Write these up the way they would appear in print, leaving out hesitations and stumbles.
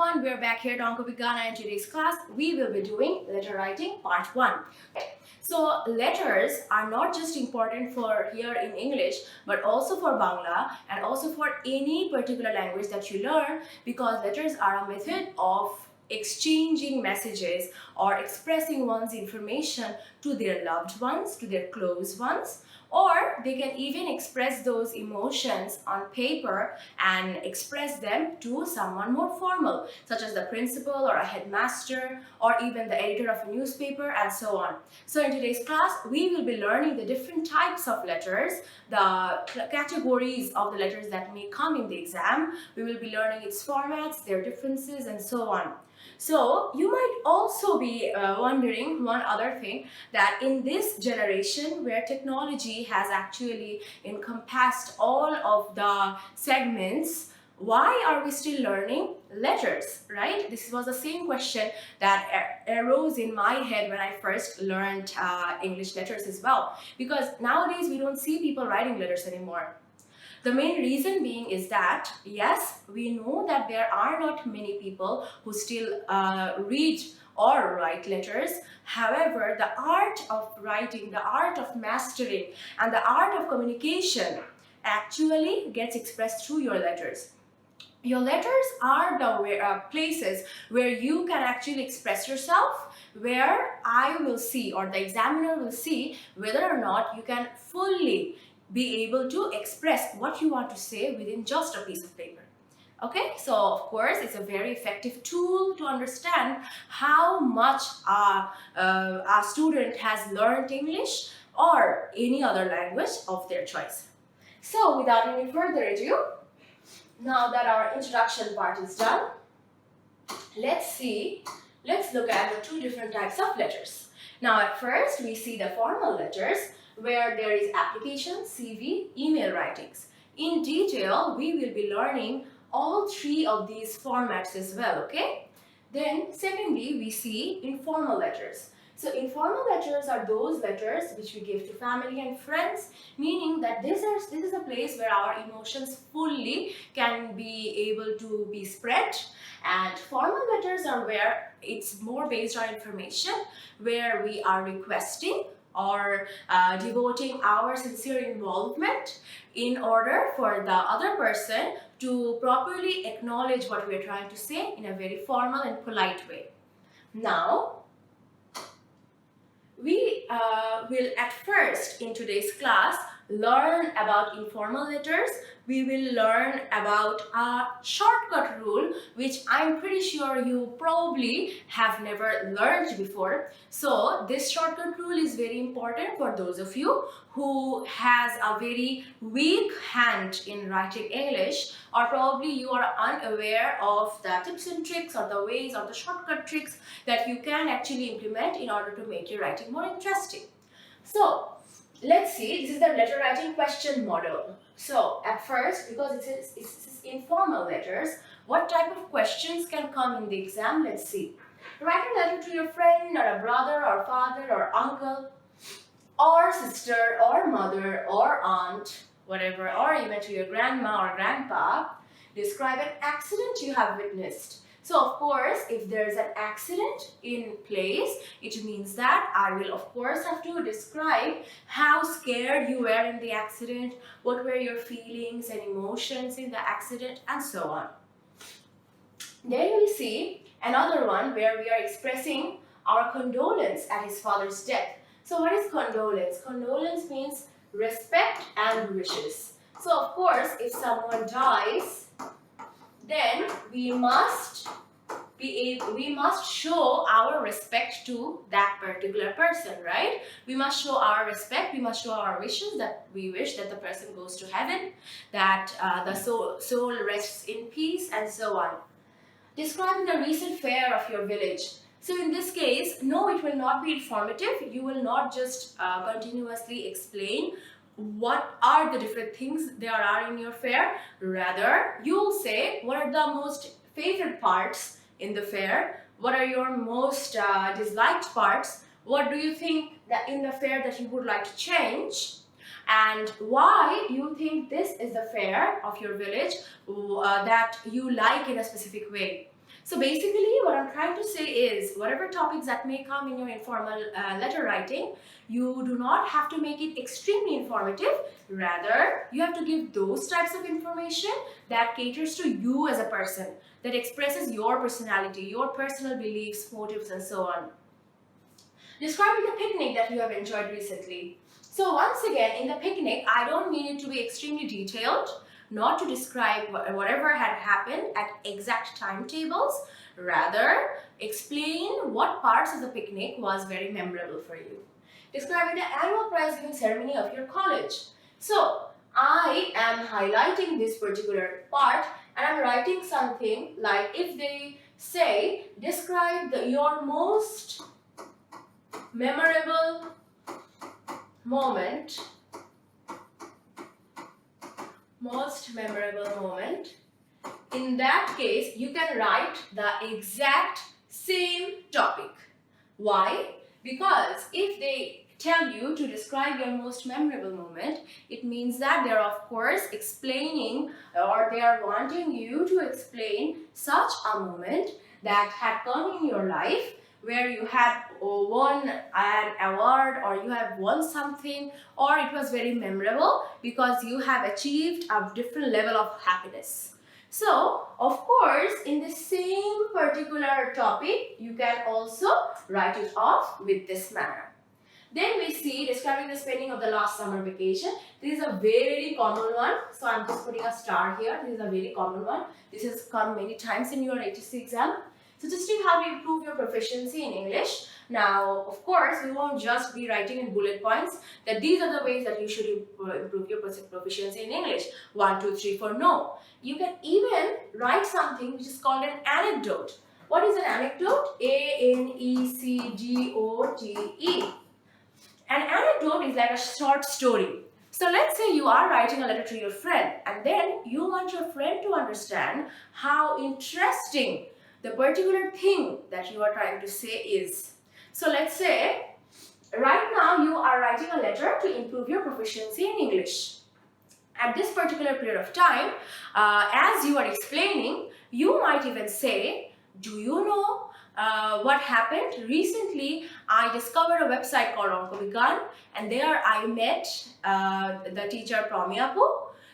everyone, we're back here at OngkoBiggan, and in today's class we will be doing letter writing part 1. So letters are not just important for here in English but also for Bangla and also for any particular language that you learn, because letters are a method of exchanging messages or expressing one's information to their loved ones, to their close ones, or they can even express those emotions on paper and express them to someone more formal, such as the principal or a headmaster or even the editor of a newspaper and so on. So in today's class, we will be learning the different types of letters, the categories of the letters that may come in the exam. We will be learning its formats, their differences, and so on. So you might also be wondering one other thing, that in this generation where technology has actually encompassed all of the segments, why are we still learning letters, right? This was the same question that arose in my head when I first learned English letters as well, because nowadays we don't see people writing letters anymore. The main reason being is that, yes, we know that there are not many people who still read or write letters. However, the art of writing, the art of mastering, and the art of communication actually gets expressed through your letters. Your letters are the places where you can actually express yourself, where I will see, or the examiner will see, whether or not you can fully be able to express what you want to say within just a piece of paper. Okay, so of course it's a very effective tool to understand how much a student has learned English or any other language of their choice. So without any further ado, now that our introduction part is done, let's look at the two different types of letters. Now at first we see the formal letters, where there is application, CV, email writings. In detail, we will be learning all three of these formats as well, okay? Then secondly, we see informal letters. So informal letters are those letters which we give to family and friends, meaning that this is a place where our emotions fully can be able to be spread. And formal letters are where it's more based on information, where we are requesting or devoting our sincere involvement in order for the other person to properly acknowledge what we are trying to say in a very formal and polite way. Now, we will at first in today's class learn about informal letters. We will learn about a shortcut rule, which I'm pretty sure you probably have never learned before. So this shortcut rule is very important for those of you who has a very weak hand in writing English, or probably you are unaware of the tips and tricks or the ways or the shortcut tricks that you can actually implement in order to make your writing more interesting. So let's see, this is the letter writing question model. So at first, because it's informal letters, what type of questions can come in the exam? Let's see. Write a letter to your friend or a brother or father or uncle or sister or mother or aunt, whatever, or even to your grandma or grandpa. Describe an accident you have witnessed. So of course, if there is an accident in place, it means that I will of course have to describe how scared you were in the accident, what were your feelings and emotions in the accident, and so on. Then we see another one where we are expressing our condolence at his father's death. So what is condolence? Condolence means respect and wishes. So of course, if someone dies, then we must show our respect to that particular person, right? We must show our respect, we must show our wishes, that we wish that the person goes to heaven, that the soul rests in peace, and so on. Describing the recent fair of your village. So in this case, no, it will not be informative. You will not just continuously explain what are the different things there are in your fair. Rather, you'll say what are the most favorite parts in the fair, what are your most disliked parts, what do you think that in the fair that you would like to change, and why you think this is the fair of your village that you like in a specific way. So basically what I'm trying to say is whatever topics that may come in your informal letter writing, you do not have to make it extremely informative. Rather, you have to give those types of information that caters to you as a person, that expresses your personality, your personal beliefs, motives, and so on. Describing the picnic that you have enjoyed recently. So once again, in the picnic, I don't mean it to be extremely detailed, not to describe whatever had happened at exact timetables. Rather, explain what parts of the picnic was very memorable for you. Describing the annual prize giving ceremony of your college. So, I am highlighting this particular part and I'm writing something like, if they say, describe your most memorable moment, in that case you can write the exact same topic. Why? Because if they tell you to describe your most memorable moment, it means that they're of course explaining, or they are wanting you to explain such a moment that had come in your life where you had won an award, or you have won something, or it was very memorable because you have achieved a different level of happiness. So, of course, in the same particular topic, you can also write it off with this manner. Then we see describing the spending of the last summer vacation. This is a very common one. So I'm just putting a star here. This is a very common one. This has come many times in your HSC exam. Suggesting how to improve your proficiency in English. Now, of course, we won't just be writing in bullet points that these are the ways that you should improve your proficiency in English. 1, 2, 3, 4. No. You can even write something which is called an anecdote. What is an anecdote? A-N-E-C-D-O-T-E. An anecdote is like a short story. So let's say you are writing a letter to your friend and then you want your friend to understand how interesting the particular thing that you are trying to say is. So let's say right now you are writing a letter to improve your proficiency in English. At this particular period of time, as you are explaining, you might even say, do you know what happened? Recently, I discovered a website called OngkoBiggan, and there I met the teacher Promi.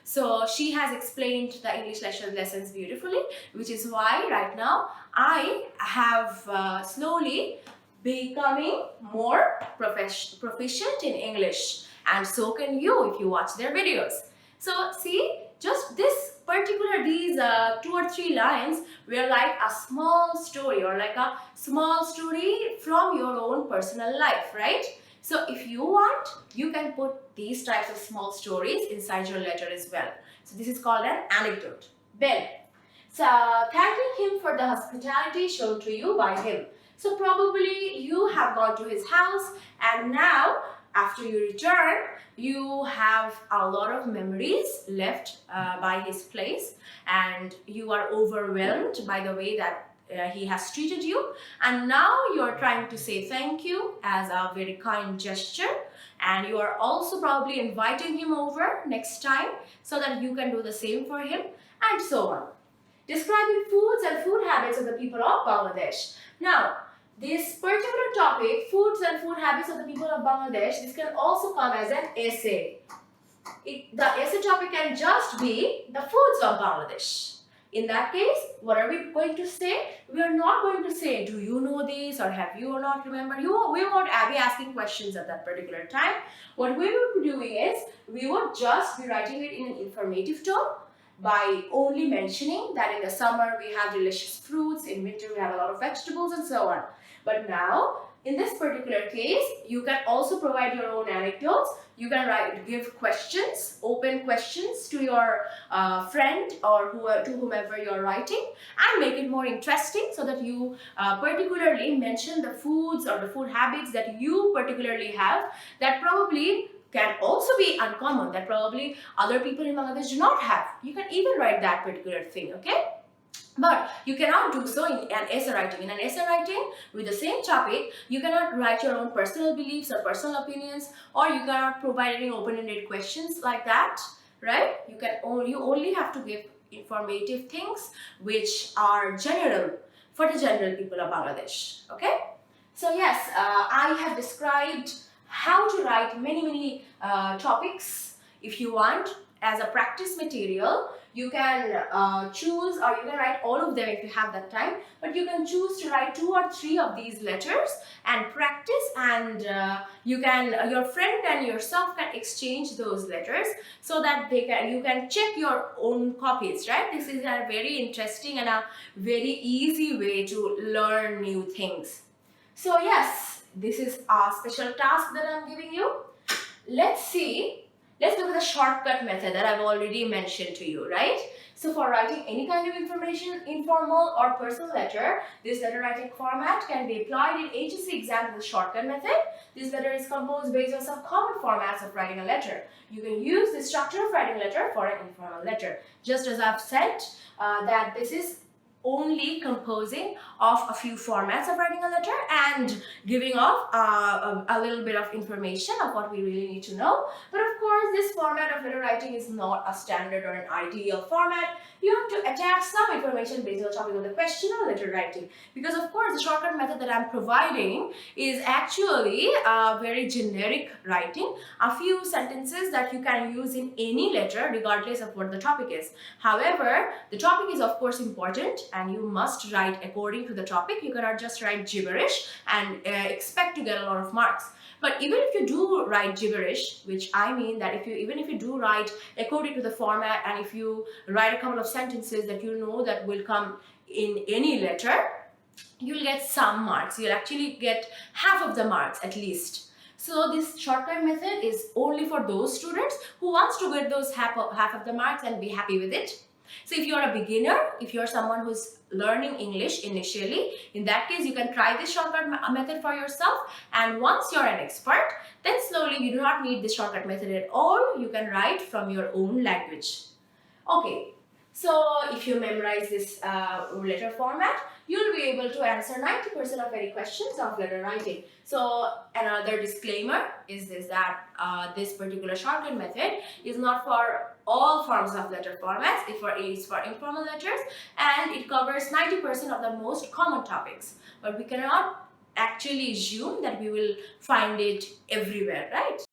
So she has explained the English lessons beautifully, which is why right now I have slowly becoming more proficient in English, and so can you if you watch their videos. So see, just these 2 or 3 lines were like a small story, or like a small story from your own personal life, right? So if you want, you can put these types of small stories inside your letter as well. So this is called an anecdote. Then, so thanking him for the hospitality shown to you by him. So probably you have gone to his house, and now after you return, you have a lot of memories left by his place, and you are overwhelmed by the way that he has treated you, and now you are trying to say thank you as a very kind gesture, and you are also probably inviting him over next time so that you can do the same for him, and so on. Describing foods and food habits of the people of Bangladesh. Now, this particular topic, foods and food habits of the people of Bangladesh, this can also come as an essay. The essay topic can just be the foods of Bangladesh. In that case, what are we going to say? We are not going to say, do you know this, or have you or not remembered? We won't be asking questions at that particular time. What we will be doing is, we would just be writing it in an informative tone by only mentioning that in the summer we have delicious fruits, in winter we have a lot of vegetables, and so on. But now, in this particular case, you can also provide your own anecdotes. You can give questions, open questions to your friend or to whomever you're writing, and make it more interesting so that you particularly mention the foods or the food habits that you particularly have that probably can also be uncommon, that probably other people in Bangladesh do not have. You can even write that particular thing, okay? But you cannot do so in an essay writing. In an essay writing with the same topic, you cannot write your own personal beliefs or personal opinions, or you cannot provide any open-ended questions like that, right? You only have to give informative things which are general for the general people of Bangladesh. Okay? So yes, I have described how to write many topics. If you want, as a practice material, you can choose, or you can write all of them if you have that time, but you can choose to write 2 or 3 of these letters and practice, and your friend and yourself can exchange those letters so that you can check your own copies, right? This is a very interesting and a very easy way to learn new things. So yes, this is a special task that I'm giving you. Let's look at the shortcut method that I've already mentioned to you, right? So for writing any kind of information, informal or personal letter, this letter writing format can be applied in HSC exam with the shortcut method. This letter is composed based on some common formats of writing a letter. You can use the structure of writing a letter for an informal letter. Just as I've said that this is only composing of a few formats of writing a letter and giving off a little bit of information of what we really need to know. But of course, this format of letter writing is not a standard or an ideal format. You have to attach some information based on the topic of the question or letter writing. Because of course, the shortcut method that I'm providing is actually a very generic writing. A few sentences that you can use in any letter regardless of what the topic is. However, the topic is of course important and you must write according to the topic. You cannot just write gibberish and expect to get a lot of marks. But even if you do write gibberish, which I mean that even if you do write according to the format, and if you write a couple of sentences that you know that will come in any letter, you'll get some marks. You'll actually get half of the marks at least. So this shortcut method is only for those students who wants to get those half of the marks and be happy with it. So if you're a beginner, if you're someone who's learning English initially, in that case you can try this shortcut method for yourself, and once you're an expert, then slowly you do not need this shortcut method at all. You can write from your own language. Okay, so if you memorize this letter format, you'll be able to answer 90% of any questions of letter writing. So another disclaimer is this, that this particular shortcut method is not for all forms of letter formats. It is for informal letters, and it covers 90% of the most common topics. But we cannot actually assume that we will find it everywhere, right?